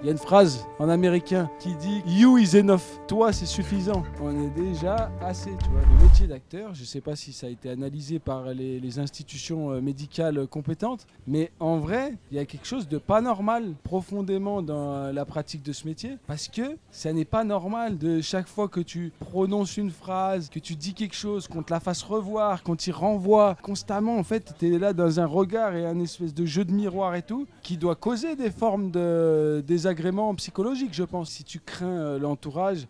Il y a une phrase en américain qui dit You is enough. Toi, c'est suffisant. On est déjà assez. Tu vois, le métier d'acteur, je ne sais pas si ça a été analysé par les institutions médicales compétentes, mais en vrai, il y a quelque chose de pas normal profondément dans la pratique de ce métier, parce que ça n'est pas normal de chaque fois que tu prononces une phrase, que tu dis quelque chose, qu'on te la fasse revoir, qu'on t'y renvoie constamment. En fait, tu es là dans un regard et un espèce de jeu de miroir et tout, qui doit causer des formes de désagréments psychologiques, je pense. Si tu crains l'entourage,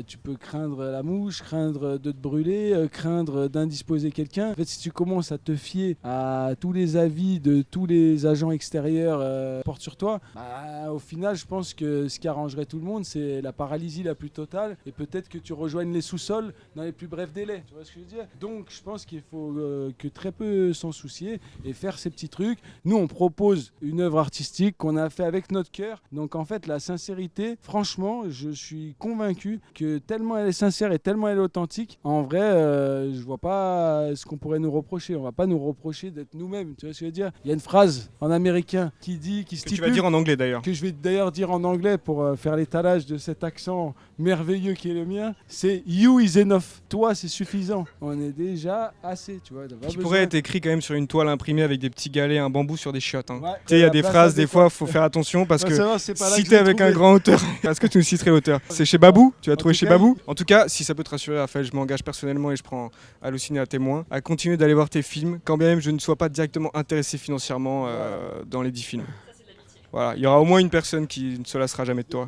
tu peux craindre la mouche, craindre de te brûler, craindre d'indisposer quelqu'un. En fait, si tu commences à te fier à tous les avis de tous les agents extérieurs portent sur toi, au final, je pense que ce qui arrangerait tout le monde, c'est la paralysie la plus totale et peut-être que tu rejoignes les sous-sols dans les plus brefs délais. Tu vois ce que je veux dire? Donc, je pense qu'il faut que très peu s'en soucier et faire ces petits trucs. Nous, on propose une œuvre artistique qu'on a fait avec notre cœur. Donc, en fait, la sincérité, franchement, je suis convaincu que tellement elle est sincère et tellement elle est authentique, en vrai, je vois pas ce qu'on pourrait nous reprocher. On va pas nous reprocher d'être nous-mêmes. Tu vois ce que je veux dire? Il y a une phrase en américain qui Que tu vas dire en anglais d'ailleurs. que je vais d'ailleurs dire en anglais pour faire l'étalage de cet accent merveilleux qui est le mien, c'est You is enough. Toi, c'est suffisant. On est déjà assez, tu vois. Qui pourrait être écrit quand même sur une toile imprimée avec des petits galets, un bambou sur des chiottes. Hein. Ouais, Tu sais, il y a la des place phrases, à des fois, faut faire attention parce que c'est pas là si que je t'es l'ai avec un trouvé. grand auteur, est-ce que tu nous citerais l'auteur? C'est chez Babou? Tu as trouvé tout chez cas, Babou? En tout cas, si ça peut te rassurer, Raphaël, je m'engage personnellement et je prends Allociné à témoin à continuer d'aller voir tes films, quand bien même je ne sois pas directement intéressé financièrement dans les 10 films. Voilà, il y aura au moins une personne qui ne se lassera jamais de toi.